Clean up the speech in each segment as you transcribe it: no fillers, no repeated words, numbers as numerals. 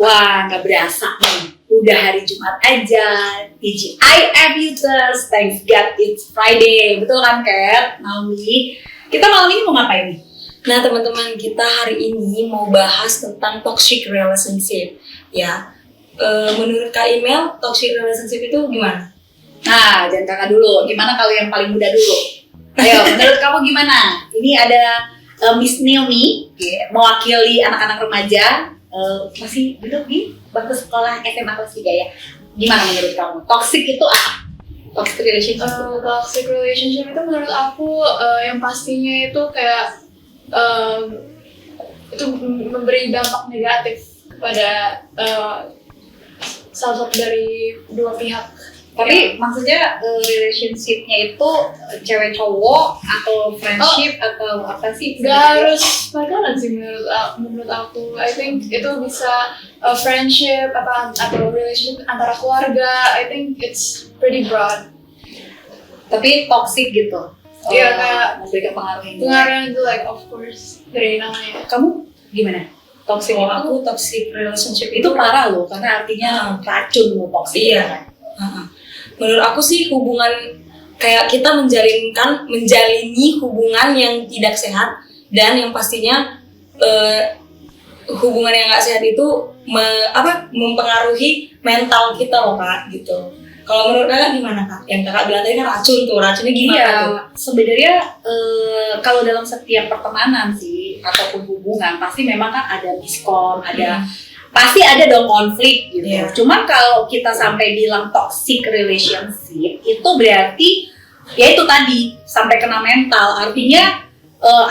Wah, nggak berasa nih. Udah hari Jumat aja. TGIF users, thanks God it's Friday. Betul kan, Kat? Naomi. Kita malam ini mau ngapain nih? Nah, teman-teman, kita hari ini mau bahas tentang toxic relationship. Ya, menurut Kak Imel, toxic relationship itu gimana? Nah, jangan kakak dulu. Gimana kalau yang paling muda dulu? Ayo, menurut kamu gimana? Ini ada Miss Naomi, mewakili anak-anak remaja. Masih duduk di bangku sekolah SMA kelas 3 ya. Gimana menurut kamu? Toxic itu apa? Toxic relationship? Toxic relationship itu menurut aku yang pastinya itu kayak itu memberi dampak negatif kepada salah satu dari dua pihak. Tapi maksudnya relationship-nya itu cewek cowok atau friendship atau apa sih? Gak harus pacaran sih menurut aku. I think itu bisa friendship atau relationship antara keluarga. I think it's pretty broad. Tapi toxic gitu. Iya, kayak memberikan pengaruh yang pengaruh itu like of course dari namanya. Kamu gimana? Toxic Aku toxic relationship itu parah loh, karena artinya racun loh toxic. Iya. Menurut aku sih hubungan kayak kita menjalini hubungan yang tidak sehat dan yang pastinya hubungan yang nggak sehat itu mempengaruhi mental kita loh Kak gitu. Kalau menurut kakak gimana Kak? Yang kakak bilang tadi kan racunnya gimana tuh? Sebenarnya kalau dalam setiap pertemanan sih ataupun hubungan pasti memang kan ada miskom, pasti ada dong konflik gitu. Yeah. Cuman kalau kita sampai bilang toxic relationship itu berarti ya itu tadi sampai kena mental. Artinya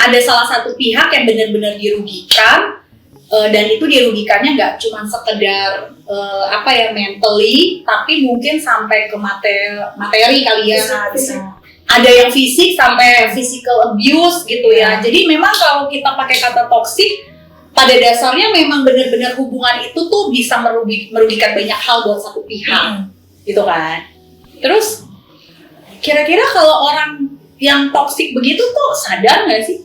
ada salah satu pihak yang benar-benar dirugikan dan itu dirugikannya nggak cuma sekedar mentally, tapi mungkin sampai ke materi kali ya. Bisa. Ada yang fisik sampai physical abuse gitu ya. Jadi memang kalau kita pakai kata toxic, pada dasarnya memang benar-benar hubungan itu tuh bisa merugikan banyak hal buat satu pihak, gitu kan. Terus kira-kira kalau orang yang toksik begitu tuh sadar nggak sih?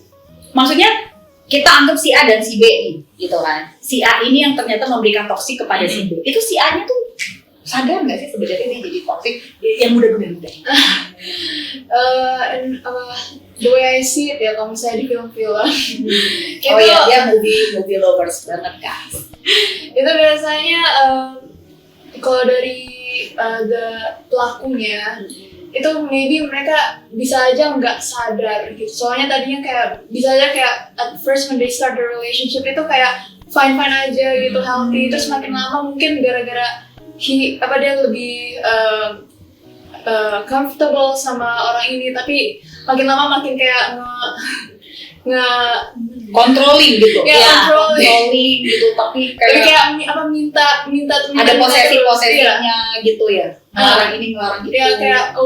Maksudnya kita anggap si A dan si B nih, gitu kan. Si A ini yang ternyata memberikan toksik kepada si B. Itu si A-nya tuh sadar nggak sih sebenarnya dia jadi toksik? Yang muda-muda. The way I see it ya, kalau misalnya di film-film Oh iya, dia movie lovers banget kan. Itu biasanya kalau dari the pelakunya itu maybe mereka bisa aja nggak sadar gitu. Soalnya tadinya kayak bisa aja kayak at first when they start the relationship itu kayak fine aja gitu, healthy. Terus makin lama mungkin gara-gara dia lebih comfortable sama orang ini, tapi makin lama makin kayak controlling gitu. Ya, controlling gitu, tapi kayak minta ada posesinya gitu ya. Ngelarang ini, ngelarang gitu. Ya kayak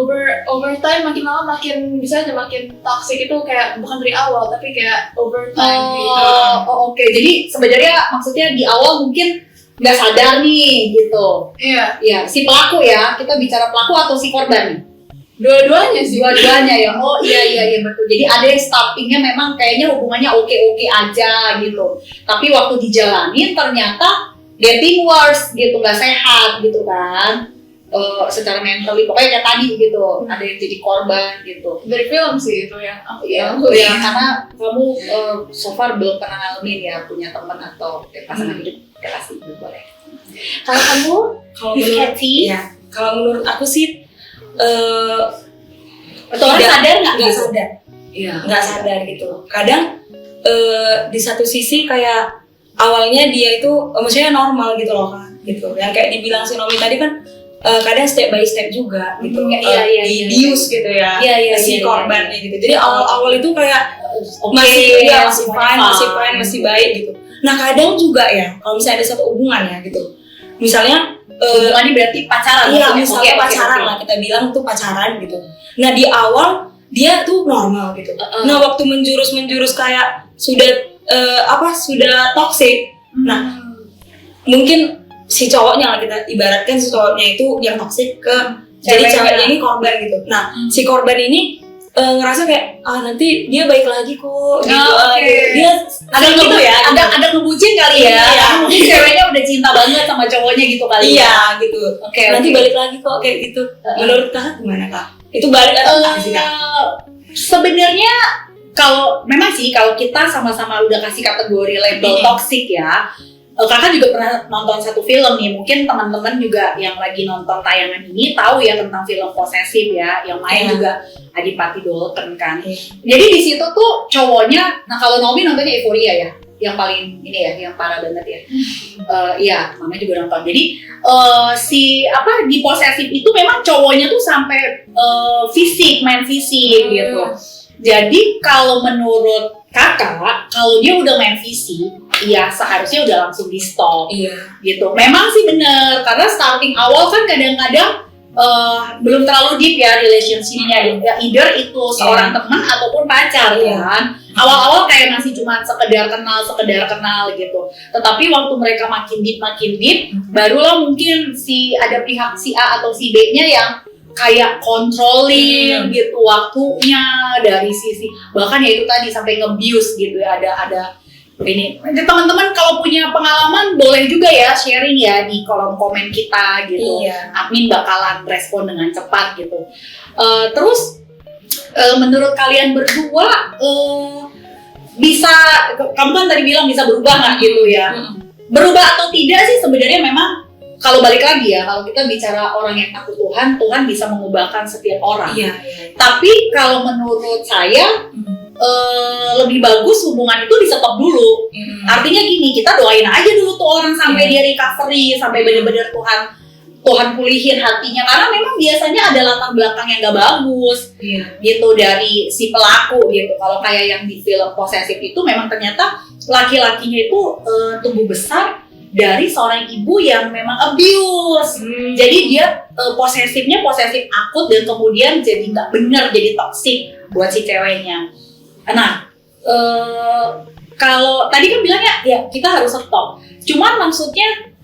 over time makin lama makin bisa aja makin toxic itu kayak bukan dari awal tapi kayak over time gitu. Oke. Jadi sebenarnya maksudnya di awal mungkin nggak sadar nih gitu. Iya. Iya, si pelaku ya. Kita bicara pelaku atau si korban nih? Dua-duanya sih. Dua-duanya ya. Oh iya betul. Jadi ada yang startingnya memang kayaknya hubungannya oke aja gitu. Tapi waktu dijalanin ternyata getting worse gitu, nggak sehat gitu kan. Secara mentally pokoknya kayak tadi gitu. Ada yang jadi korban gitu. Dari film sih itu ya. Iya, karena kamu so far belum pernah ngalamin ya punya teman atau pasangan hidup kasih boleh. Kalau kamu, kalau menurut aku sih orang sadar nggak sadar. Iya, nggak sadar gitu. Kadang di satu sisi kayak awalnya dia itu maksudnya normal gitu loh kan, gitu. Yang kayak dibilang si Naomi tadi kan kadang step by step juga gitu. Diuse gitu ya. Si korbannya gitu. Jadi awal-awal itu kayak masih fine, masih baik gitu. Nah kadang juga ya, kalau misalnya ada satu hubungan ya gitu, misalnya hubungannya berarti pacaran. Iya, misalnya pacaran lah kita bilang tuh pacaran gitu. Nah di awal dia tuh normal gitu. Nah waktu menjurus kayak sudah toxic. Nah mungkin si cowoknya lah kita ibaratkan si cowoknya itu yang toxic ke jadi ceweknya ini korban gitu. Nah si korban ini ngerasa kayak nanti dia baik lagi kok gitu. Oke. Dia Agak gitu gitu ya, agak ngebucin kali ya. Iya. Karena mungkin ceweknya udah cinta banget sama cowoknya gitu kali ya. iya gitu. Oke. Nanti balik lagi kok kayak gitu. Menurut kakak gimana kak? Itu balik atau enggak sih kak? Sebenarnya kalau memang sih kalau kita sama-sama udah kasih kategori label toxic ya. Kakak juga pernah nonton satu film nih, mungkin teman-teman juga yang lagi nonton tayangan ini tahu ya tentang film posesif ya, yang main juga Adipati Dolken kan. Jadi di situ tuh cowoknya, nah kalau Naomi nontonnya Euphoria ya, yang paling ini ya, yang parah banget ya. Iya, Mama juga nonton. Jadi di posesif itu memang cowoknya tuh sampai fisik, main fisik gitu. Jadi kalau menurut kakak, kalau dia udah main fisik, ya seharusnya udah langsung di stop. Iya. Gitu. Memang sih bener, karena starting awal kan kadang-kadang belum terlalu deep ya relationship-nya. Ya, either itu seorang teman ataupun pacar kan. Awal-awal kayak masih cuma sekedar kenal gitu. Tetapi waktu mereka makin deep, barulah mungkin ada pihak si A atau si B-nya yang kayak controlling gitu waktunya dari sisi, bahkan ya itu tadi sampai nge-abuse gitu ya. Ada ini teman-teman kalau punya pengalaman boleh juga ya sharing ya di kolom komen kita gitu. Admin bakalan respon dengan cepat gitu. Terus menurut kalian berdua kamu kan tadi bilang bisa berubah nggak gitu ya? Berubah atau tidak sih sebenarnya memang kalau balik lagi ya, kalau kita bicara orang yang takut Tuhan bisa mengubahkan setiap orang. Tapi kalau menurut saya lebih bagus hubungan itu di stop dulu. Artinya gini, kita doain aja dulu tuh orang sampai dia recovery, sampai benar-benar Tuhan pulihin hatinya. Karena memang biasanya ada latar belakang yang gak bagus gitu dari si pelaku gitu. Kalau kayak yang di film posesif itu memang ternyata laki-lakinya itu tumbuh besar dari seorang ibu yang memang abuse. Jadi dia posesif akut dan kemudian jadi nggak benar, jadi toksik buat si ceweknya. Nah, kalau tadi kan bilangnya ya kita harus stop. Cuman maksudnya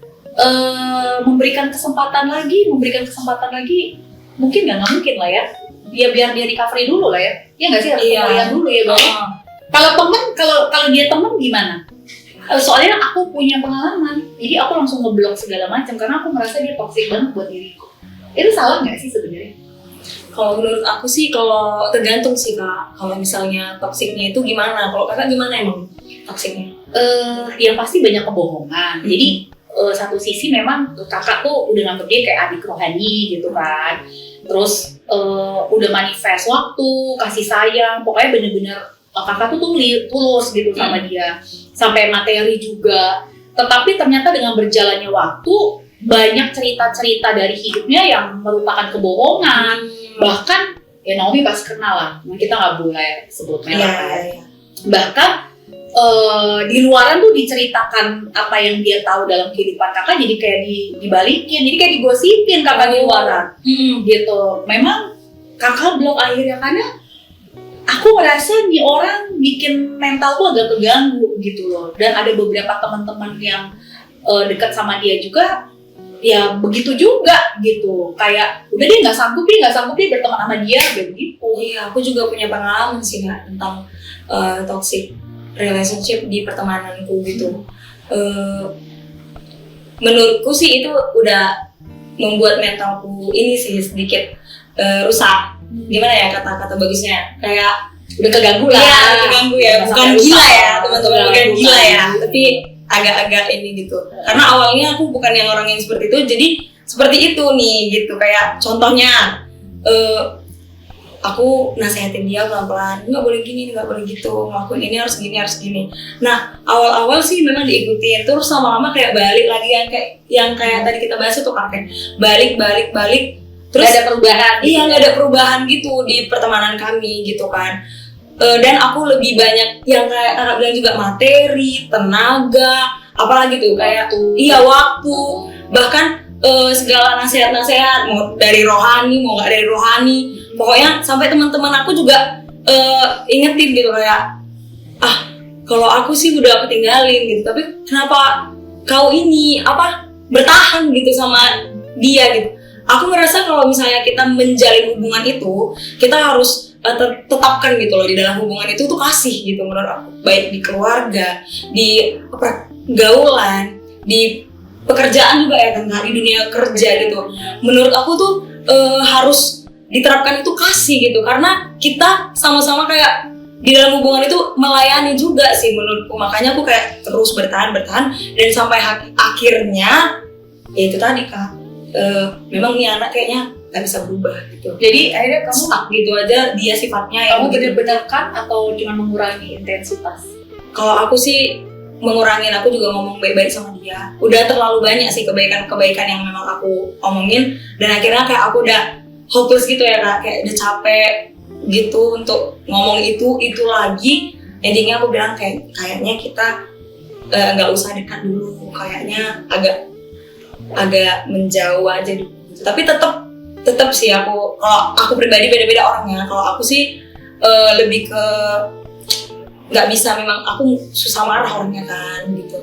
memberikan kesempatan lagi mungkin nggak mungkin lah ya. Ya biar dia recovery dulu lah ya. Ya nggak sih, harus pemulihan dulu ya Bang. Kalau dia temen gimana? Soalnya aku punya pengalaman, jadi aku langsung ngeblok segala macam karena aku merasa dia toksik banget buat diriku. Itu salah nggak sih sebenarnya? Kalau menurut aku sih, kalau tergantung sih kak. Kalau misalnya toksiknya itu gimana? Kalau kakak gimana emang toksiknya? Yang pasti banyak kebohongan. Jadi satu sisi memang kakak tuh udah nganggep dia kayak adik rohani gitu kan. Terus udah manifest waktu, kasih sayang, pokoknya bener-bener kakak tuh tulus gitu sama dia, sampai materi juga. Tetapi ternyata dengan berjalannya waktu banyak cerita-cerita dari hidupnya yang merupakan kebohongan. Bahkan ya Naomi pas kenal lah, kita nggak boleh sebut merek. Bahkan di luaran tuh diceritakan apa yang dia tahu dalam kehidupan kakak, jadi kayak dibalikin, jadi kayak digosipin kakak di luaran gitu. Memang kakak blok akhirnya karena aku merasa nih orang bikin mental tuh agak keganggu gitu loh. Dan ada beberapa teman-teman yang dekat sama dia juga ya begitu juga gitu. Kayak udah dia nggak sanggup dia berteman sama dia kayak begitu. Iya, aku juga punya pengalaman sih Kak, tentang toxic relationship di pertemananku gitu. Menurutku sih itu udah membuat mentalku ini sih sedikit rusak. Gimana ya kata-kata bagusnya, kayak udah keganggu lah. Iya, keganggu ya, bukan gila ya teman-teman, bukan gila ya, tapi agak-agak ini gitu. Karena awalnya aku bukan yang orang yang seperti itu, jadi seperti itu nih gitu. Kayak contohnya aku nasehatin dia pelan-pelan, nggak boleh gini, nggak boleh gitu, ngelakuin ini harus gini. Nah awal-awal sih memang diikutin, terus lama-lama kayak balik lagi yang kayak tadi kita bahas itu kakek balik. Terus nggak ada perubahan. Iya, nggak ada perubahan gitu di pertemanan kami gitu kan. Dan aku lebih banyak yang kayak kakak bilang juga materi, tenaga, apalagi tuh kayak waktu, bahkan segala nasihat-nasihat mau dari rohani mau nggak dari rohani, pokoknya sampai teman-teman aku juga ingetin gitu kayak kalau aku sih udah aku tinggalin gitu, tapi kenapa kau ini bertahan gitu sama dia gitu. Aku ngerasa kalau misalnya kita menjalin hubungan itu, kita harus tetapkan gitu loh di dalam hubungan itu tuh kasih gitu menurut aku, baik di keluarga, di pergaulan, di pekerjaan juga ya kan, di dunia kerja gitu. Menurut aku tuh harus diterapkan itu kasih gitu, karena kita sama-sama kayak di dalam hubungan itu melayani juga sih menurutku. Makanya aku kayak terus bertahan dan sampai akhirnya ya itu tadi Kak, memang nih anak kayaknya nggak bisa berubah gitu. Jadi akhirnya kamu Stuck gitu aja dia sifatnya yang kamu gitu. benar-benar kan atau cuma mengurangi intensitas? Kalau aku sih mengurangin, aku juga ngomong baik-baik sama dia. Udah terlalu banyak sih kebaikan-kebaikan yang memang aku omongin, dan akhirnya kayak aku udah hopeless gitu ya Kak, kayak udah capek gitu untuk ngomong itu lagi. Endingnya aku bilang kayaknya kita nggak usah dekat dulu, kayaknya agak menjauh aja dulu. Tapi tetap sih kalau aku pribadi beda-beda orangnya. Kalau aku sih lebih ke nggak bisa, memang aku susah marah orangnya kan gitu.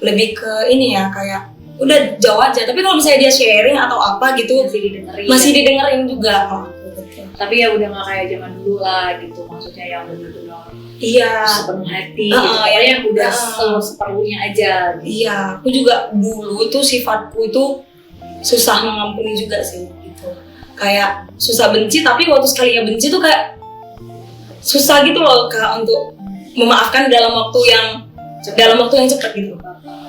Lebih ke ini ya, kayak udah jauh aja. Tapi kalau misalnya dia sharing atau apa gitu masih didengerin juga kalau aku gitu. Tapi ya udah nggak kayak zaman dulu lah gitu, maksudnya yang benar-benar Iya, sepenuh hati gitu. Pokoknya yang udah seperlunya aja gitu. Iya, aku juga dulu tuh sifatku itu susah mengampuni juga sih gitu. Kayak susah benci, tapi waktu sekali ya benci tuh kayak susah gitu loh Kak untuk memaafkan dalam waktu yang cepat gitu.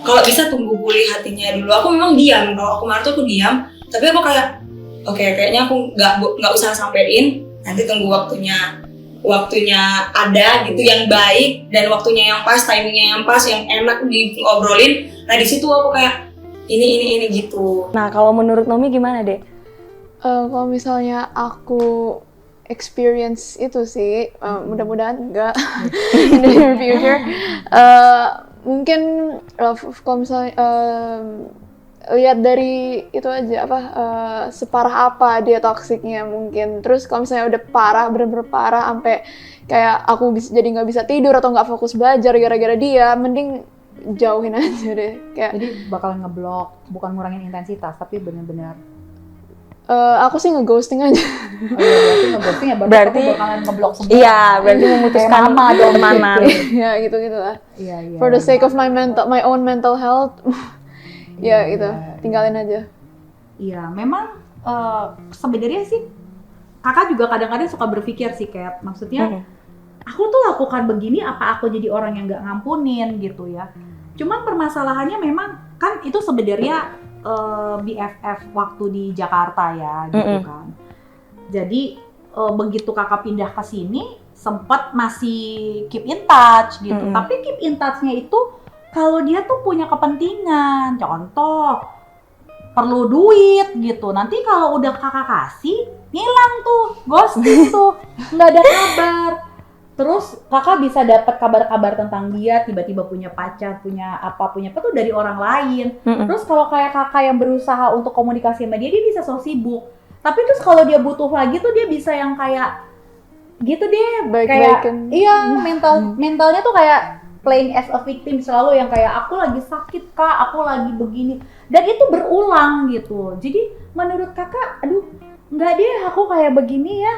Kalau bisa tunggu pulih hatinya dulu. Aku memang diam, kalau aku marah tuh aku diam, tapi aku kayak oke, kayaknya aku nggak usah sampein, nanti tunggu waktunya ada gitu yang baik, dan waktunya yang pas, timingnya yang pas, yang enak diobrolin. Nah di situ aku kayak ini gitu. Nah kalau menurut Nomi gimana deh? Kalau misalnya aku experience itu sih, mudah-mudahan enggak in the near future. Mungkin kalau misalnya lihat dari itu aja separah apa dia toksiknya mungkin. Terus kalau misalnya udah parah, bener-bener parah sampai kayak aku jadi nggak bisa tidur atau nggak fokus belajar gara-gara dia, mending jauhin aja deh. Kayak Jadi bakal ngeblok, bukan ngurangin intensitas, tapi bener-bener aku sih ngeghosting aja. berarti ngeghosting ya, berarti kamu bakalan ngeblok semua. Iya, berarti memutuskan pertemanan. Ya gitu-gitu lah. Iya. For the sake of my own mental health. Ya gitu, tinggalin aja. Iya, memang sebenarnya sih kakak juga kadang-kadang suka berpikir sih kayak, maksudnya aku tuh lakukan begini, apa aku jadi orang yang nggak ngampunin gitu ya. Cuman permasalahannya memang kan itu sebenarnya BFF waktu di Jakarta ya gitu kan. Jadi begitu kakak pindah ke sini sempat masih keep in touch gitu. Tapi keep in touch-nya itu kalau dia tuh punya kepentingan, contoh perlu duit gitu. Nanti kalau udah kakak kasih, ngilang tuh, ghosting tuh, nggak ada kabar. Terus kakak bisa dapat kabar-kabar tentang dia, tiba-tiba punya pacar, punya apa tuh dari orang lain. Terus kalau kayak kakak yang berusaha untuk komunikasi sama dia bisa so sibuk. Tapi terus kalau dia butuh lagi tuh dia bisa yang kayak gitu deh, kayak iya, mentalnya tuh kayak playing as a victim, selalu yang kayak aku lagi sakit Kak, aku lagi begini. Dan itu berulang gitu. Jadi menurut kakak, aduh nggak deh aku kayak begini ya.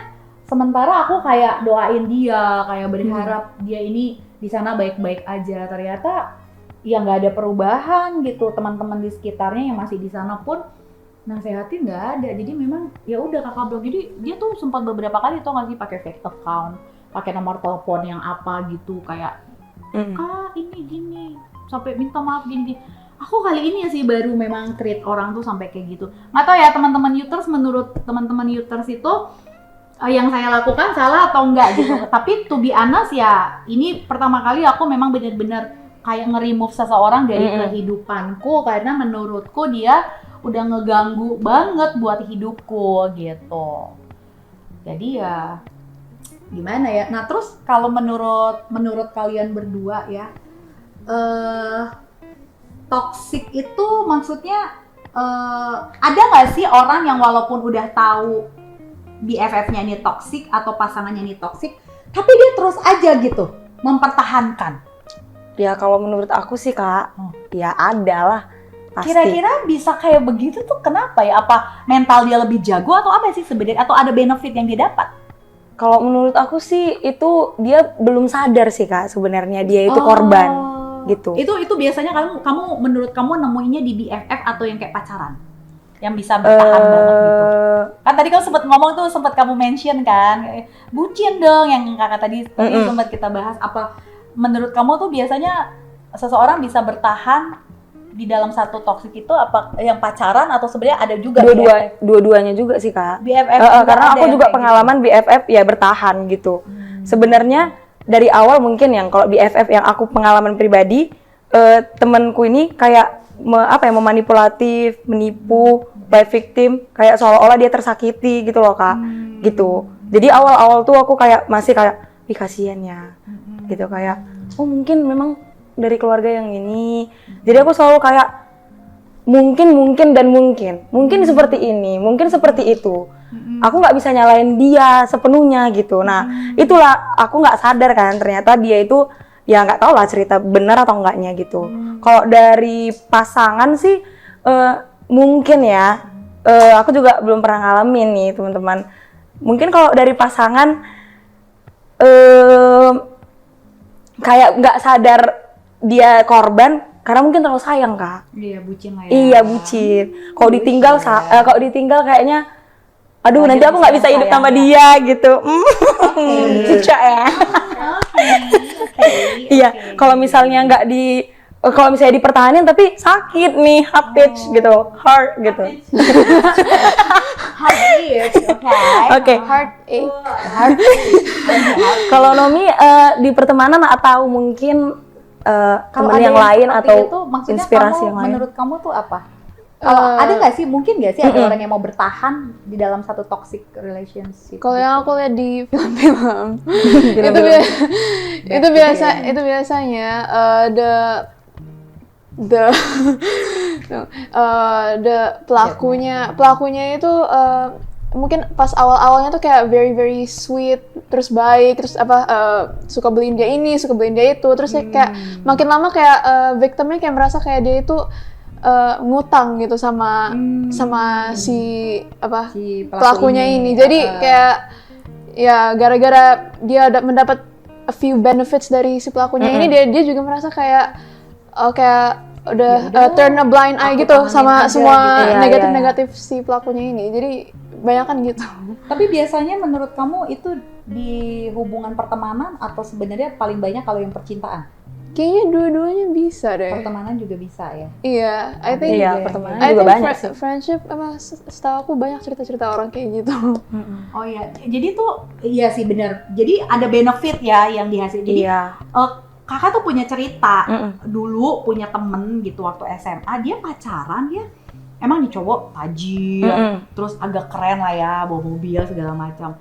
Sementara aku kayak doain dia, kayak berharap dia ini di sana baik-baik aja. Ternyata ya nggak ada perubahan gitu. Teman-teman di sekitarnya yang masih di sana pun nasehatin nggak ada. Jadi memang ya udah kakak blok. Jadi dia tuh sempat beberapa kali tuh nggak sih pakai fake account, pakai nomor telepon yang apa gitu, kayak ini gini, sampai minta maaf gini. Aku kali ini sih baru memang treat orang tuh sampai kayak gitu. Nggak tahu ya teman-teman Uters, menurut teman-teman Uters itu yang saya lakukan salah atau enggak gitu. Tapi to be honest ya, ini pertama kali aku memang benar-benar kayak nge-remove seseorang dari kehidupanku, karena menurutku dia udah ngeganggu banget buat hidupku gitu. Jadi ya gimana ya. Nah terus kalau menurut kalian berdua ya, toxic itu maksudnya ada nggak sih orang yang walaupun udah tahu BFF-nya ini toxic atau pasangannya ini toxic, tapi dia terus aja gitu mempertahankan? Ya kalau menurut aku sih Kak, ya ada lah pasti. Kira-kira bisa kayak begitu tuh kenapa ya? Apa mental dia lebih jago atau apa sih sebenarnya? Atau ada benefit yang dia dapat? Kalau menurut aku sih itu dia belum sadar sih Kak sebenarnya dia itu korban gitu. Itu biasanya kamu menurut kamu nemuinnya di BFF atau yang kayak pacaran? Yang bisa bertahan banget gitu. Kan tadi kamu sempat ngomong tuh, sempat kamu mention kan, bucin dong yang kakak tadi sempat kita bahas. Apa menurut kamu tuh biasanya seseorang bisa bertahan di dalam satu toksik itu apa yang pacaran atau sebenarnya ada juga Dua-duanya juga sih Kak. BFF karena aku juga pengalaman gitu. BFF ya bertahan gitu. Sebenarnya dari awal mungkin yang kalau BFF yang aku pengalaman pribadi temanku ini kayak memanipulatif, menipu, play victim, kayak seolah-olah dia tersakiti gitu loh Kak. Gitu. Jadi awal-awal tuh aku kayak masih kayak ih kasihan ya. Gitu kayak oh mungkin memang dari keluarga yang ini. Jadi aku selalu kayak mungkin seperti ini, mungkin seperti itu. Aku nggak bisa nyalain dia sepenuhnya gitu. Nah itulah aku nggak sadar kan ternyata dia itu ya nggak tahu lah cerita benar atau enggaknya gitu. Kalau dari pasangan sih mungkin ya aku juga belum pernah ngalamin nih teman-teman. Mungkin kalau dari pasangan kayak nggak sadar dia korban karena mungkin terlalu sayang Kak. Iya bucin lah ya. Iya bucin. Kalau ditinggal kayaknya, aduh nanti aku nggak bisa hidup sama dia gitu. Cicak ya. Iya. Kalau misalnya kalau misalnya dipertahanin tapi sakit nih, gitu, heart gitu. Oke. Kalau Nomi di pertemanan atau mungkin teman yang lain atau itu, inspirasi kamu, yang lain. menurut kamu tuh apa? Kalau ada nggak sih, mungkin nggak sih ada orang yang mau bertahan di dalam satu toxic relationship? Kalau yang aku lihat di film-film itu biasanya the pelakunya itu mungkin pas awal-awalnya tuh kayak very very sweet, terus baik, terus suka beliin dia ini, suka beliin dia itu, terus kayak makin lama kayak victimnya kayak merasa kayak dia itu ngutang gitu sama si pelakunya ini. Jadi kayak ya gara-gara dia mendapat a few benefits dari si pelakunya ini, dia juga merasa kayak udah turn a blind eye gitu sama semua gitu. negatif si pelakunya ini. Jadi banyak kan gitu. Tapi biasanya menurut kamu itu di hubungan pertemanan atau sebenarnya paling banyak kalau yang percintaan? Kayaknya dua-duanya bisa deh. Pertemanan juga bisa ya? Iya, I think pertemanan juga banyak sih. Friendship setahu aku banyak cerita-cerita orang kayak gitu. Oh iya, jadi tuh iya sih benar. Jadi ada benefit ya yang dihasil. Jadi kakak tuh punya cerita dulu punya temen gitu waktu SMA, dia pacaran, dia emang nih cowok tajir, terus agak keren lah ya, bawa mobil segala macam.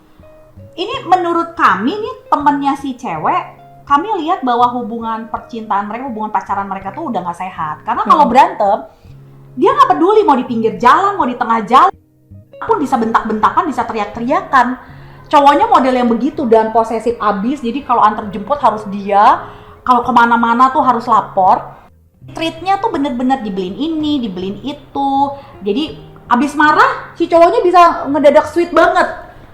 Ini menurut kami nih temennya si cewek, kami lihat bahwa hubungan percintaan mereka, hubungan pacaran mereka tuh udah nggak sehat. Karena kalau berantem, dia nggak peduli mau di pinggir jalan, mau di tengah jalan, pun bisa bentak-bentakan, bisa teriak-teriakan. Cowoknya model yang begitu dan posesif abis, jadi kalau antar jemput harus dia, kalau kemana-mana tuh harus lapor. Treatnya tuh bener-bener dibeliin ini, dibeliin itu. Jadi abis marah, si cowoknya bisa ngedadak sweet banget.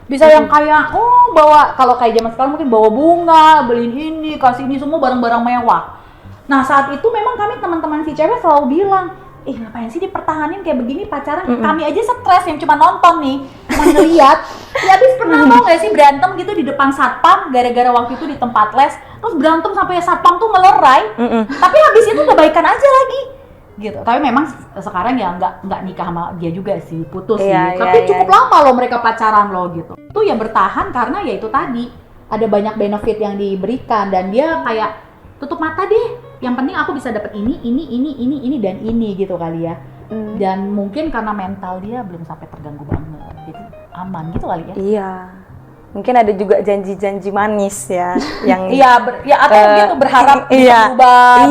Bisa yang kayak, bawa, kalau kayak zaman sekarang mungkin bawa bunga, beliin ini, kasih ini, semua barang-barang mewah. Nah saat itu memang kami teman-teman si cewek selalu bilang, ngapain sih dipertahanin kayak begini pacaran? Kami aja stres yang cuma nonton nih, cuma ngeliat. Ya abis pernah mau gak sih berantem gitu di depan satpam, gara-gara waktu itu di tempat les, terus berantem sampai satpam tuh ngelerai, tapi habis itu udah baikan aja lagi. Gitu. Tapi memang sekarang ya nggak nikah sama dia juga sih, putus sih. Tapi cukup lama loh mereka pacaran loh gitu. Itu ya bertahan karena ya itu tadi ada banyak benefit yang diberikan dan dia kayak tutup mata deh. Yang penting aku bisa dapat ini dan ini gitu kali ya. Dan mungkin karena mental dia belum sampai terganggu banget, jadi aman gitu kali ya. Iya. Mungkin ada juga janji-janji manis ya yang atau gitu berharap berubah.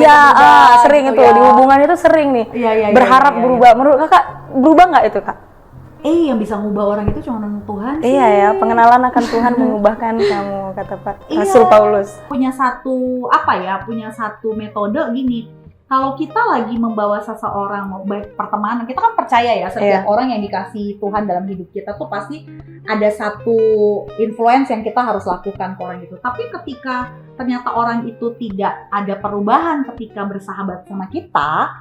Sering itu di hubungan itu sering nih. Berharap berubah. Menurut Kakak berubah nggak itu, Kak? Yang bisa ngubah orang itu cuma Tuhan sih. Iya ya, pengenalan akan Tuhan mengubahkan kamu, kata Pak Rasul Paulus. Punya satu metode gini. kalau kita lagi membawa seseorang, mau baik pertemanan, kita kan percaya ya setiap orang yang dikasih Tuhan dalam hidup kita tuh pasti ada satu influence yang kita harus lakukan ke orang itu. Tapi ketika ternyata orang itu tidak ada perubahan ketika bersahabat sama kita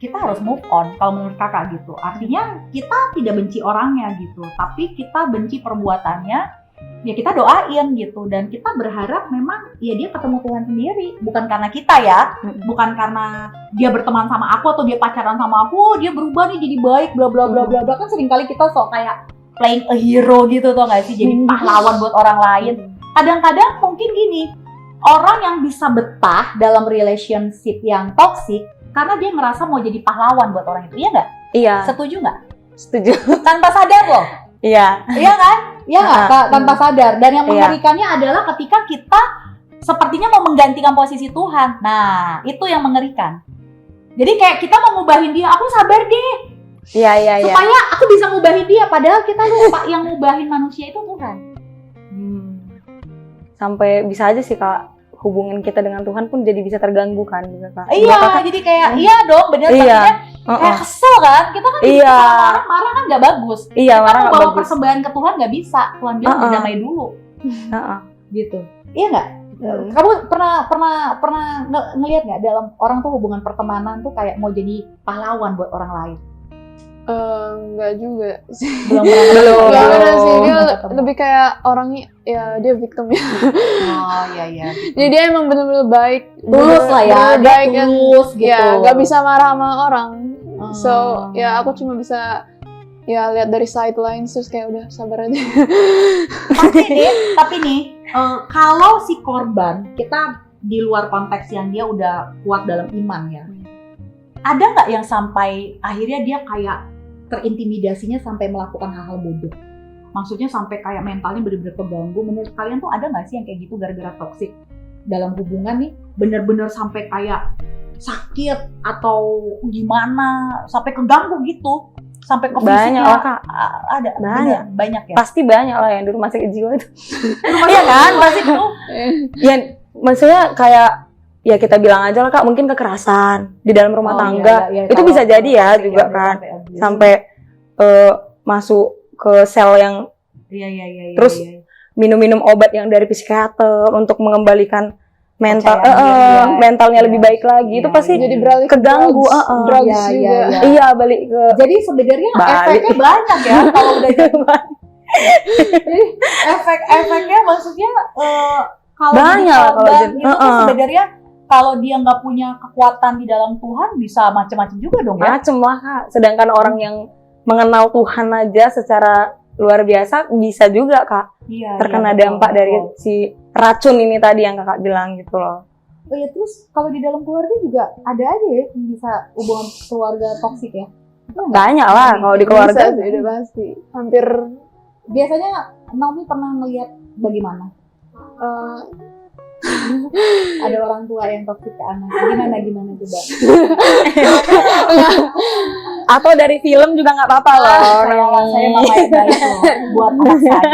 harus move on kalau menurut kakak gitu. Artinya kita tidak benci orangnya gitu, tapi kita benci perbuatannya. Ya kita doain gitu, dan kita berharap memang ya dia ketemu Tuhan sendiri, bukan karena kita ya, bukan karena dia berteman sama aku atau dia pacaran sama aku, dia berubah nih jadi baik bla bla bla bla bla. Kan seringkali kita sok kayak playing a hero gitu tuh nggak sih, jadi pahlawan buat orang lain. Kadang-kadang mungkin gini, orang yang bisa betah dalam relationship yang toxic karena dia ngerasa mau jadi pahlawan buat orang itu, iya nggak? Iya. Setuju nggak? Setuju. Tanpa sadar loh. Iya. Iya kan? Iya nggak? Tanpa sadar. Dan yang mengerikannya adalah ketika kita sepertinya mau menggantikan posisi Tuhan. Nah, itu yang mengerikan. Jadi kayak kita mau ngubahin dia, aku sabar deh. Iya. Supaya aku bisa ngubahin dia, padahal kita lupa yang ngubahin manusia itu Tuhan. Sampai bisa aja sih Kak, hubungan kita dengan Tuhan pun jadi bisa terganggu kan juga Kak. Iya, jadi kayak iya dong, bener maksudnya kayak kesel kan, kita kan marah kan nggak bagus. Iya, kita marah mau nggak bawa bagus. persembahan ke Tuhan nggak bisa, Tuhan bilang berdamai dulu. Gitu. Iya nggak? Kamu pernah ngelihat nggak dalam orang tuh hubungan pertemanan tuh kayak mau jadi pahlawan buat orang lain? Enggak juga sih. Belum pernah. Enggak pernah sih, dia ketemu. lebih kayak orangnya ya dia victimnya. Oh iya. Jadi dia emang bener-bener baik, Tulus lah ya, bener-bener dia baik tulus gitu. Ya nggak bisa marah sama orang. So ya aku cuma bisa ya lihat dari sidelines terus kayak udah sabar aja. Tapi nih, kalau si korban, kita di luar konteks yang dia udah kuat dalam iman ya, ada nggak yang sampai akhirnya dia kayak terintimidasinya sampai melakukan hal-hal bodoh? Maksudnya sampai kayak mentalnya benar-benar keganggu. Menurut kalian tuh ada nggak sih yang kayak gitu gara-gara toksik dalam hubungan nih? Benar-benar sampai kayak sakit atau gimana, sampai keganggu gitu, sampai ke fisiknya. Banyak lah Kak. Ada banyak ya. Pasti banyak lah yang di rumah sakit jiwa itu. Iya kan, pasti itu. Ya, maksudnya kayak ya kita bilang aja lah Kak, mungkin kekerasan di dalam rumah tangga. Iya. Itu bisa jadi ya juga kan. Sampai masuk ke sel yang Iya. terus minum-minum obat yang dari psikiater untuk mengembalikan mentalnya lebih baik lagi. Itu pasti Jadi beralih ke keganggu. drugs juga. Iya, balik ke Jadi sebenarnya efeknya banyak ya kalau udah jadi. Jadi efeknya maksudnya kalau banyak lah kalau jadi jadi. itu tuh sebenarnya kalau dia nggak punya kekuatan di dalam Tuhan bisa macam-macam juga dong ya. Macem lah Kak. Sedangkan orang yang mengenal Tuhan aja secara luar biasa bisa juga Kak terkena dampak dari si racun ini tadi yang Kakak bilang gitu loh. Oh ya, terus kalau di dalam keluarga juga ada aja ya yang bisa hubungan keluarga toksik ya? Banyak lah kalau di keluarga. Bisa sih, udah pasti. Hampir Biasanya Naomi pernah ngelihat bagaimana? Ada orang tua yang toksik ke anak. Gimana coba? Atau dari film juga nggak apa-apa loh. Saya mama yang baik loh buat anak saya.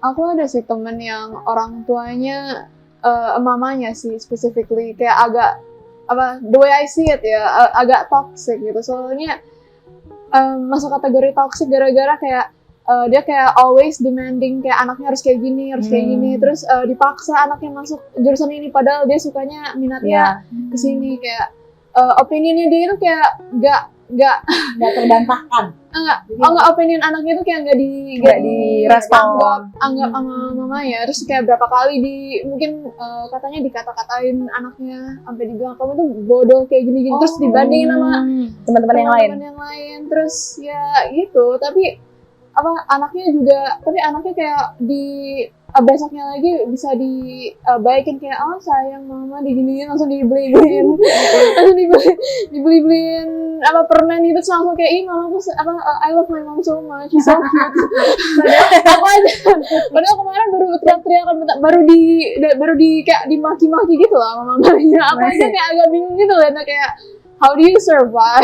aku ada sih temen yang orang tuanya mamanya sih specifically kayak agak the way I see it ya agak toxic gitu. Soalnya masuk kategori toxic gara-gara kayak dia kayak always demanding kayak anaknya harus kayak gini, terus dipaksa anaknya masuk jurusan ini padahal dia sukanya minatnya ke sini kayak opinionnya dia itu kayak nggak terbantahkan. Enggak opinion anaknya itu kayak nggak direspon. Anggap sama mamanya. Terus kayak berapa kali mungkin katanya dikata-katain anaknya sampai dibilang kamu tuh bodoh kayak gini-gini. Terus dibandingin sama teman-teman yang lain. Terus ya gitu. Tapi anaknya kayak di besoknya lagi bisa dibaikin kayak sayang mama diginiin langsung dibeliin permen gitu terus langsung kayak mamaku I love my mom so much she's so cute. Padahal kemarin baru teriak-teriakan baru di kayak dimaki-maki gitu lah mamanya. Aku aja kayak agak bingung gitu lah kayak how do you survive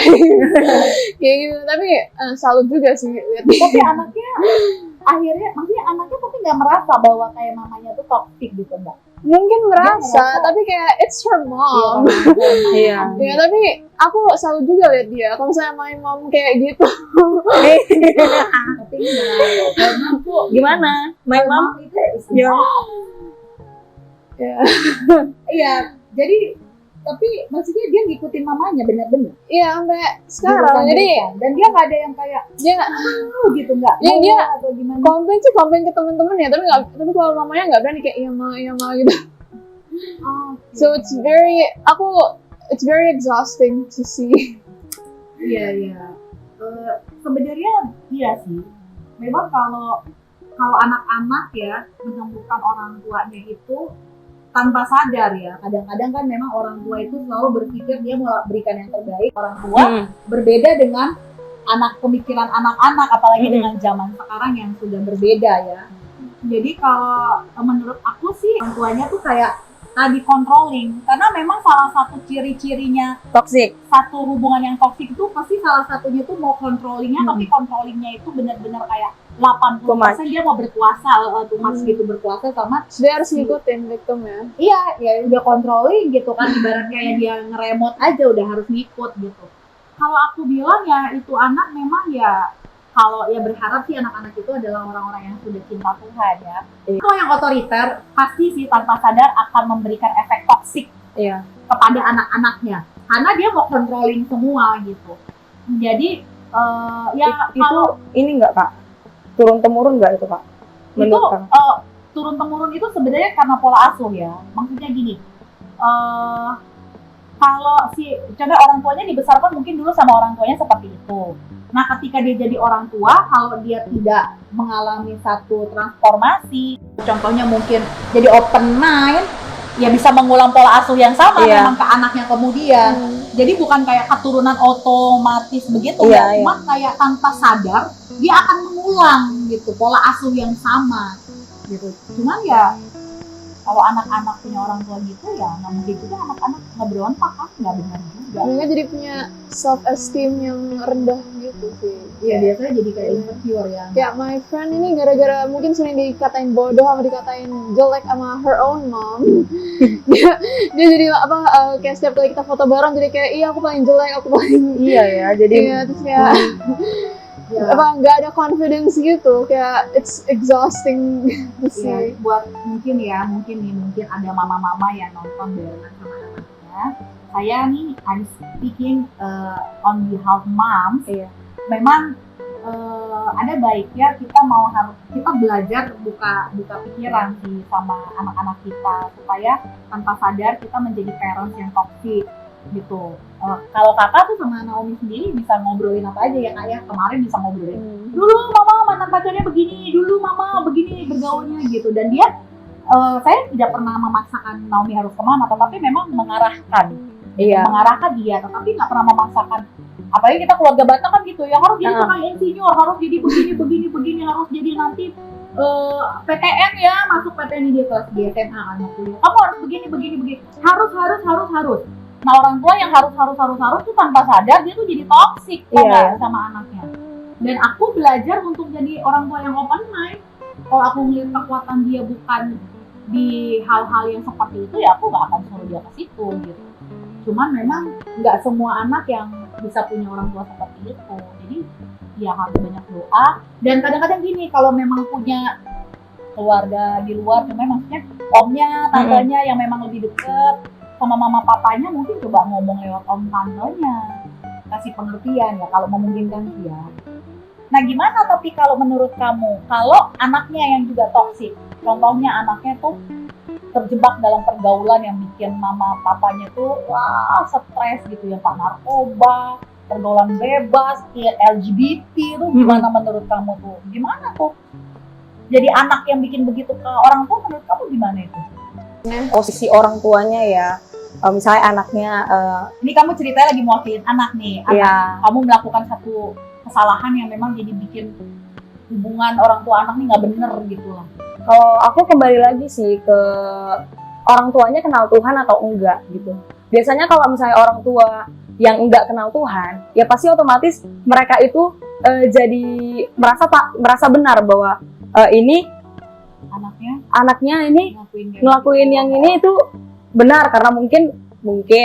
kayak gitu. Tapi salut juga sih lihat. Tapi anaknya akhirnya maksudnya anaknya tapi nggak merasa bahwa kayak mamanya tuh toxic gitu enggak? mungkin merasa, tapi kayak it's her mom. Iya. Ya tapi aku selalu juga lihat dia kalau misalnya my mom kayak gitu. Tapi enggak, karena aku Gimana? My mom? itu Ya. Ya. iya, jadi tapi maksudnya dia ngikutin mamanya benar-benar. Iya sampai sekarang. Jadi dan dia nggak ada yang kayak dia gitu nggak Iya, mau dia atau gimana. komplain sih komplain ke teman-teman ya, tapi kalau mamanya nggak berani kayak iya ma gitu. So it's very exhausting to see. Iya. Sebenarnya iya sih. Memang kalau anak-anak ya menemukan orang tuanya itu tanpa sadar ya. Kadang-kadang kan memang orang tua itu selalu berpikir dia mau berikan yang terbaik. Orang tua berbeda dengan pemikiran anak-anak, apalagi dengan zaman sekarang yang sudah berbeda ya. Jadi kalau menurut aku sih orang tuanya tuh kayak tadi controlling, karena memang salah satu ciri-cirinya Toxic. satu hubungan yang toksik itu pasti salah satunya tuh mau controllingnya, tapi controllingnya itu benar-benar kayak 80% dia mau berkuasa, too much gitu, berkuasa sama Dia harus ngikutin victimnya. ya udah controlling gitu kan, ibarat kayak dia ngeremot aja udah harus ngikut gitu. Kalau aku bilang ya itu anak memang ya, kalau ya berharap sih anak-anak itu adalah orang-orang yang sudah cinta Tuhan ya. Kalau yang otoriter pasti sih tanpa sadar akan memberikan efek toksik Iya. kepada anak-anaknya, karena dia mau controlling semua gitu. Jadi ya kalau Itu ini enggak, Kak? Turun temurun enggak itu, Kak? itu Menurut Kakak? turun temurun itu sebenarnya karena pola asuh ya. Maksudnya gini, kalau si contoh orang tuanya dibesarkan mungkin dulu sama orang tuanya seperti itu. Nah, ketika dia jadi orang tua, kalau dia tidak mengalami satu transformasi, contohnya mungkin jadi open mind, ya bisa mengulang pola asuh yang sama memang ke anaknya kemudian. Jadi bukan kayak keturunan otomatis begitu ya, cuma kayak tanpa sadar dia akan mengulang gitu pola asuh yang sama gitu. Cuman ya kalau anak-anak punya orang tua gitu ya nggak mungkin juga anak-anak nggak berontak kan, nggak benar juga. Mereka jadi punya self esteem yang rendah gitu sih. Iya, biasanya jadi kayak insecure ya. Kayak my friend ini gara-gara mungkin sering dikatain bodoh sama dikatain jelek sama her own mom. dia jadi kayak setiap kali kita foto bareng jadi kayak iya aku paling jelek, aku paling Iya ya, jadi iya, terus kayak nggak ada confidence gitu, kayak it's exhausting to see. Iya, buat mungkin ada mama-mama yang nonton barengan sama anaknya. Saya nih I'm speaking on behalf moms. Iya. Memang ada baiknya kita belajar buka pikiran sih sama anak-anak kita supaya tanpa sadar kita menjadi parents yang toxic gitu. Kalau kakak tuh sama Naomi sendiri bisa ngobrolin apa aja ya kak ya, kemarin bisa ngobrolin dulu mama mantan pacarnya begini, dulu mama begini bergaulnya gitu, dan dia saya tidak pernah memaksakan Naomi harus kemana, tetapi memang mengarahkan dia, tetapi nggak pernah memaksakan. Apalagi kita keluarga Batak kan gitu ya, harus jadi tukang insinyur, harus jadi begini, harus jadi nanti PTN ya, masuk PTN dia kelas di SMA kan kuliah, kamu harus begini, harus. Nah orang tua yang harus tuh tanpa sadar dia tuh jadi toksik sama anaknya. Dan aku belajar untuk jadi orang tua yang open mind. Kalau aku melihat kekuatan dia bukan di hal-hal yang seperti itu ya aku nggak akan suruh dia ke situ gitu. Cuman memang nggak semua anak yang bisa punya orang tua seperti itu. Jadi ya harus banyak doa. Dan kadang-kadang gini, kalau memang punya keluarga di luar, memang maksudnya omnya, tantenya yang memang lebih deket sama mama papanya, mungkin coba ngomong lewat om tantenya, kasih pengertian ya kalau memungkinkan sih ya. Nah gimana tapi kalau menurut kamu, kalau anaknya yang juga toksik, contohnya anaknya tuh terjebak dalam pergaulan yang bikin mama papanya tuh stres gitu ya, pak narkoba, pergaulan bebas, LGBT tuh gimana menurut kamu tuh? Gimana tuh? Jadi anak yang bikin begitu ke orang tua menurut kamu gimana itu? Posisi orang tuanya ya, misalnya anaknya ini kamu ceritanya lagi mewakilin anak nih, kamu melakukan satu kesalahan yang memang jadi bikin hubungan orang tua anak nih nggak bener gitu lah. Kalau aku kembali lagi sih ke orang tuanya kenal Tuhan atau enggak gitu. Biasanya kalau misalnya orang tua yang enggak kenal Tuhan, ya pasti otomatis mereka itu jadi merasa benar bahwa ini anaknya ini ngelakuin ngelakuin yang ini itu benar, karena mungkin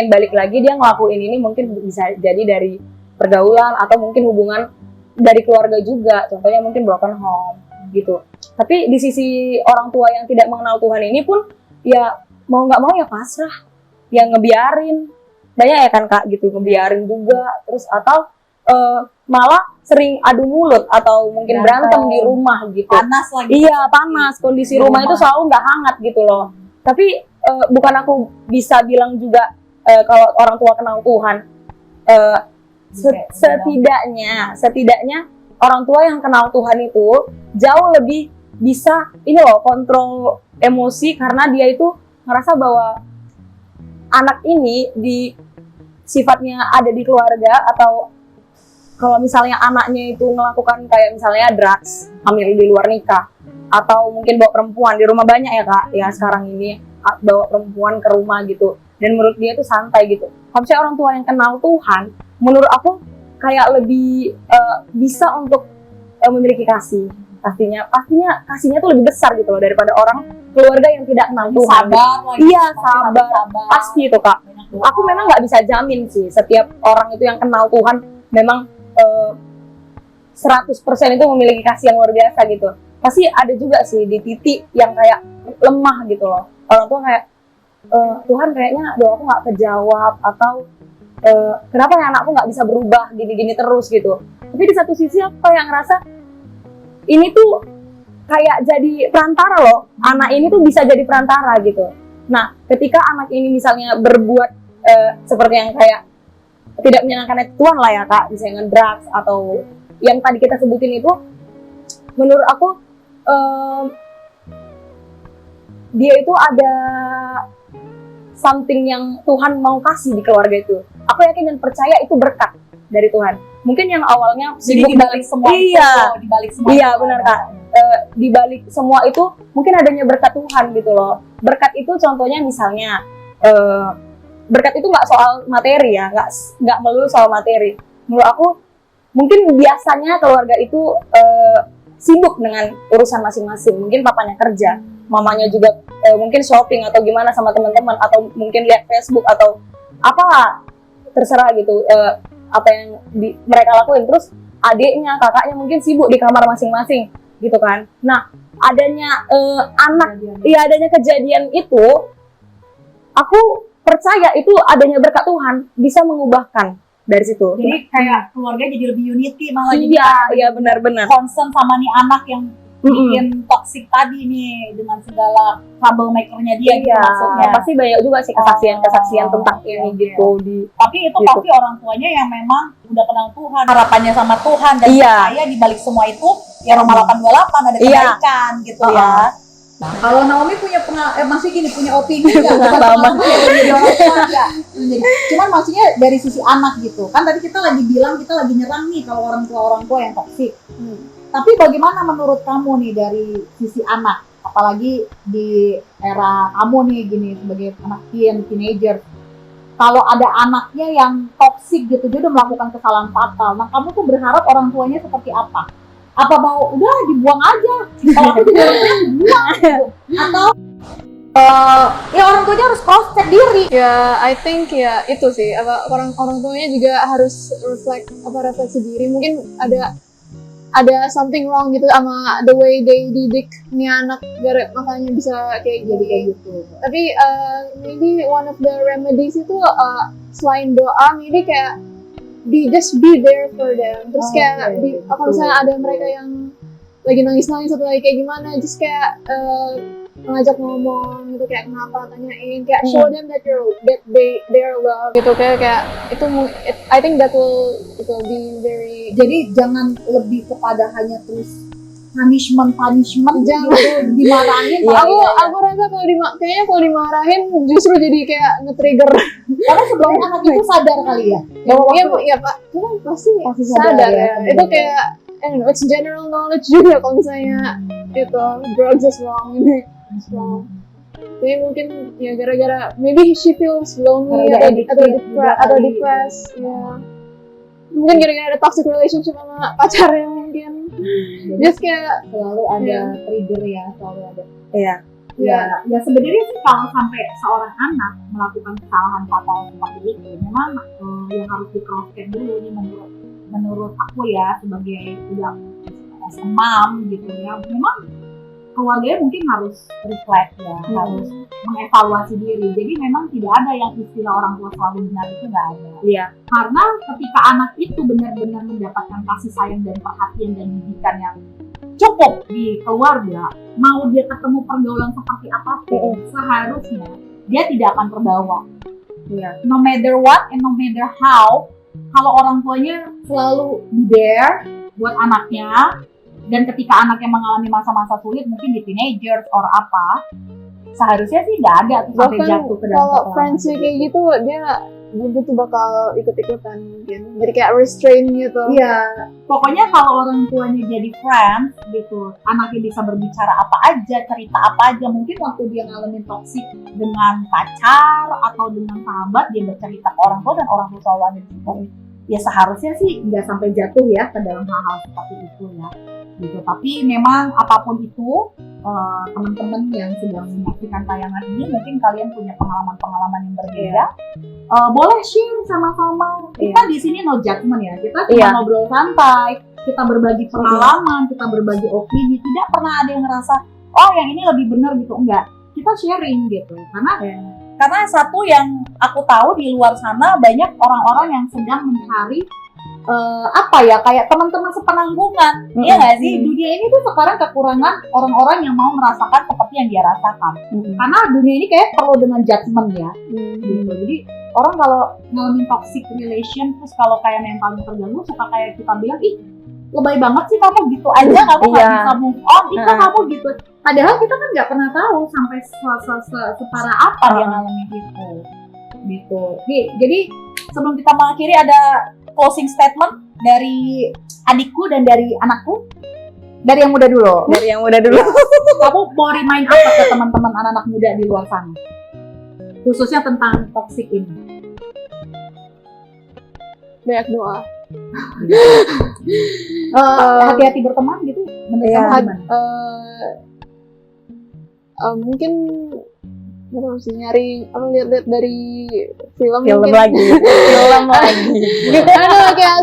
balik lagi dia ngelakuin ini mungkin bisa jadi dari pergaulan atau mungkin hubungan dari keluarga juga, contohnya mungkin broken home gitu. Tapi di sisi orang tua yang tidak mengenal Tuhan ini pun ya mau nggak mau ya pasrah, yang ngebiarin banyak ya kan Kak gitu, ngebiarin juga, terus atau malah sering adu mulut atau mungkin berantem di rumah gitu. panas lagi. Iya, panas. Kondisi rumah itu selalu nggak hangat gitu loh. Tapi bukan aku bisa bilang juga kalau orang tua kenal Tuhan. Setidaknya orang tua yang kenal Tuhan itu jauh lebih bisa ini loh, kontrol emosi, karena dia itu ngerasa bahwa anak ini sifatnya ada di keluarga, atau kalau misalnya anaknya itu melakukan kayak misalnya drugs, hamil di luar nikah, atau mungkin bawa perempuan di rumah, banyak ya Kak, ya sekarang ini bawa perempuan ke rumah gitu, dan menurut dia itu santai gitu. Harusnya orang tua yang kenal Tuhan, menurut aku kayak lebih bisa untuk memiliki kasih. Pastinya kasihnya tuh lebih besar gitu loh daripada orang keluarga yang tidak kenal Tuhan. Sabar lagi. Iya, sabar. Pasti itu Kak. Aku memang nggak bisa jamin sih setiap orang itu yang kenal Tuhan memang 100% itu memiliki kasih yang luar biasa gitu. Pasti ada juga sih di titik yang kayak lemah gitu loh. Orang tua kayak Tuhan kayaknya doaku nggak kejawab, atau kenapa ya anakku nggak bisa berubah gini-gini terus gitu. Tapi di satu sisi aku kayak ngerasa ini tuh kayak jadi perantara loh. Anak ini tuh bisa jadi perantara gitu. Nah, ketika anak ini misalnya berbuat seperti yang kayak tidak menyenangkan Tuhan lah ya Kak, misalnya drugs atau yang tadi kita sebutin itu, menurut aku dia itu ada something yang Tuhan mau kasih di keluarga itu. Aku yakin dan percaya itu berkat dari Tuhan. Mungkin yang awalnya Jadi sibuk dibalik semua iya, itu, dibalik semua iya itu benar ada. Kak. Di balik semua itu mungkin adanya berkat Tuhan gitu loh. Berkat itu contohnya misalnya berkat itu nggak soal materi ya, nggak melulu soal materi. Menurut aku mungkin biasanya keluarga itu sibuk dengan urusan masing-masing. Mungkin papanya kerja, mamanya juga mungkin shopping atau gimana sama teman-teman, atau mungkin lihat Facebook atau apalah, terserah gitu apa yang mereka lakuin. Terus adiknya, kakaknya mungkin sibuk di kamar masing-masing gitu kan. Nah, adanya adanya kejadian itu, aku percaya itu adanya berkat Tuhan bisa mengubahkan dari situ. Jadi kayak keluarga jadi lebih unity, malah jadi Iya benar-benar. concern sama nih anak yang bikin toxic tadi nih dengan segala troublemaker-nya dia gitu maksudnya. Pasti banyak juga sih kesaksian tentang ini oke. gitu Tapi itu gitu. pasti orang tuanya yang memang udah kenal Tuhan, harapannya sama Tuhan, dan Iya. percaya di balik semua itu ya Roma 8:28 ada Iya. kebaikan gitu ya. Kalau Naomi punya masih gini punya opini nggak? Bukan Sama. pengalaman ya, jadi orang tua nggak? Jadi, cuman maksudnya dari sisi anak gitu kan, tadi kita lagi bilang kita lagi nyerang nih kalau orang tua yang toksik. Tapi bagaimana menurut kamu nih dari sisi anak, apalagi di era kamu nih gini sebagai anak teenager, kalau ada anaknya yang toksik gitu, dia udah melakukan kesalahan fatal, nah kamu tuh berharap orang tuanya seperti apa? Apa mau udah dibuang aja? Kalau aku jadi orang tua dibuang gitu. Atau ya orang tuanya harus cross check diri. Ya, I think ya itu sih, orang tuanya juga harus refleksi diri. Mungkin ada something wrong gitu sama the way they didik nih anak, makanya bisa kayak Jadi kayak gini. gitu. Tapi maybe one of the remedies itu selain doa, maybe kayak just be there for them. Terus kayak kalau misalnya ada mereka yang lagi nangis-nangis atau lagi kayak gimana, just kayak ngajak ngomong gitu, kayak kenapa, tanyain, kayak show them that they are loved gitu, kayak itu I think that will be very. Jadi jangan lebih kepada hanya terus punishment Jangan. gitu, dimarahin. Aku rasa kayaknya kalau dimarahin justru jadi kayak nge-trigger. Karena sebenarnya anak itu sadar kali ya. Iya Pak, itu kan pasti sadar ya. Itu kayak it's general knowledge juga kalau misalnya itu drugs is wrong, ini is wrong. Jadi mungkin ya gara-gara maybe she feels lonely atau depressed ya. Mungkin gara-gara ada toxic relationship sama pacarnya mungkin. Just kayak Selalu ada trigger ya, selalu ada. Iya. Ya sebenarnya sih kalau sampai seorang anak melakukan kesalahan fatal seperti itu, memang yang harus di cross check dulu nih menurut aku ya sebagai udah as a mom gitu ya, memang keluarganya mungkin harus reflect ya, harus mengevaluasi diri. Jadi memang tidak ada yang istilah orang tua selalu benar, itu nggak ada. Iya. Karena ketika anak itu benar-benar mendapatkan kasih sayang dan perhatian dan didikan yang cukup di keluarga, mau dia ketemu pergaulan seperti apapun, seharusnya dia tidak akan terbawa. Iya. No matter what and no matter how, kalau orang tuanya selalu be there buat anaknya, dan ketika anaknya mengalami masa-masa sulit, mungkin di teenagers or apa, seharusnya sih nggak ada tuh sampai bahkan jatuh ke dalam kalau pergaulan. friendsnya kayak gitu, dia belum tentu bakal ikut-ikutan mungkin. Jadi kayak restrain gitu. Iya, pokoknya kalau orang tuanya jadi friends gitu, anaknya bisa berbicara apa aja, cerita apa aja. Mungkin waktu dia ngalamin toksik dengan pacar atau dengan sahabat, dia bercerita ke orang tua dan orang tua selalu ada di situ. Ya seharusnya sih nggak sampai jatuh ya ke dalam hal-hal seperti itu ya. Gitu. Tapi memang apapun itu, teman-teman yang sedang menyaksikan tayangan ini, mungkin kalian punya pengalaman-pengalaman yang berbeda. Boleh share sama-sama. Kita di sini no judgment ya. Kita cuma ngobrol santai, kita berbagi pengalaman, kita berbagi opini. Tidak pernah ada yang ngerasa, oh yang ini lebih benar gitu. Enggak. Kita sharing gitu. Karena satu yang aku tahu di luar sana banyak orang-orang yang sedang mencari kayak teman-teman sepenanggungan. Iya nggak sih? Dunia ini tuh sekarang kekurangan orang-orang yang mau merasakan seperti yang dia rasakan. Karena dunia ini kayak perlu dengan judgment ya. Gitu. Jadi orang kalau ngalamin toxic relation, terus kalau kayak mentalnya terganggu, suka kayak kita bilang, ih lebay banget sih kamu gitu aja, kamu nggak bisa move on, itu kamu gitu. Padahal kita kan nggak pernah tahu sampai separah apa dia ngalamin itu. Gitu. Jadi sebelum kita mengakhiri, ada closing statement dari adikku dan dari anakku. Dari yang muda dulu. Kamu mau remind apa ke teman-teman anak-anak muda di luar sana, khususnya tentang toxic ini? Banyak doa. Hati-hati berteman gitu. Menurut kamu gimana? Mungkin nggak tahu sih, nyari lihat dari film lagi. Karena kayak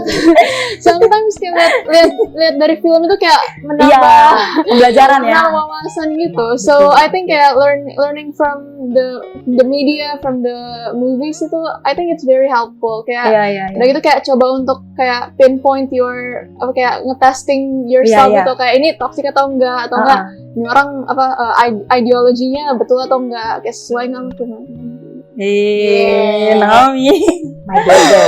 sometimes kayak lihat dari film itu kayak menambah pembelajaran ya, wawasan gitu. So I think kayak learning from the media, from the movies itu, I think it's very helpful. Kayak udah gitu kayak coba untuk kayak pinpoint kayak ngetesting yourself gitu, kayak ini toxic atau enggak, ini orang ideologinya betul atau enggak, kayak sesuai nggak gitu. Naomi, my daughter.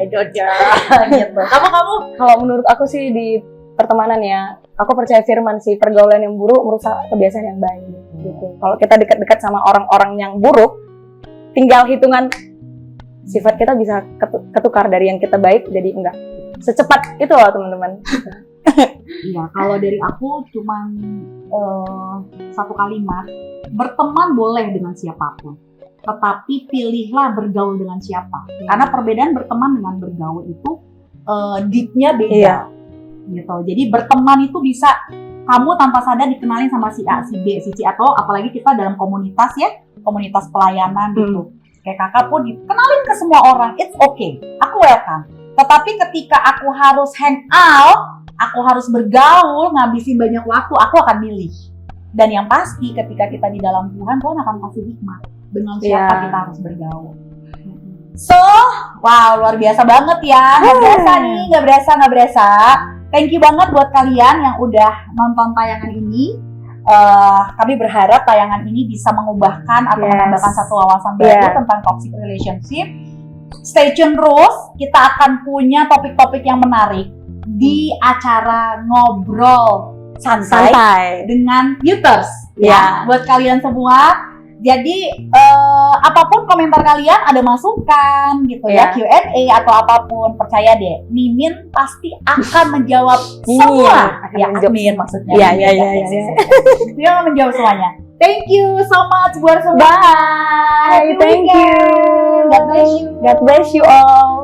Gitu. Kamu? Kalau menurut aku sih di pertemanan ya, aku percaya firman sih, pergaulan yang buruk merusak kebiasaan yang baik. Gitu. Kalau kita dekat-dekat sama orang-orang yang buruk, tinggal hitungan sifat kita bisa ketukar dari yang kita baik jadi enggak. Secepat itu loh teman-teman. Iya, kalau dari aku cuman satu kalimat, berteman boleh dengan siapapun, tetapi pilihlah bergaul dengan siapa. Karena perbedaan berteman dengan bergaul itu deep-nya beda. Gitu. Jadi berteman itu bisa kamu tanpa sadar dikenalin sama si A, si B, si C, atau apalagi kita dalam komunitas ya, komunitas pelayanan gitu. Kayak kakak pun dikenalin ke semua orang, it's okay, aku welcome. Tetapi ketika aku harus hang out, aku harus bergaul, ngabisin banyak waktu, aku akan milih. Dan yang pasti ketika kita di dalam Tuhan akan kasih hikmat dengan siapa kita harus bergaul. So, wow, luar biasa banget ya. Nggak berasa. Thank you banget buat kalian yang udah nonton tayangan ini. Kami berharap tayangan ini bisa mengubahkan atau menambahkan satu wawasan baru tentang toxic relationship. Stay tune terus, kita akan punya topik-topik yang menarik di acara ngobrol santai dengan Youters ya, buat kalian semua. Jadi apapun komentar kalian, ada masukan gitu ya, Q&A atau apapun, percaya deh, Mimin pasti akan menjawab semua. Admin maksudnya. Dia akan menjawab semuanya. Thank you so much buat semua. Bye. Thank you. God bless you. God bless you all.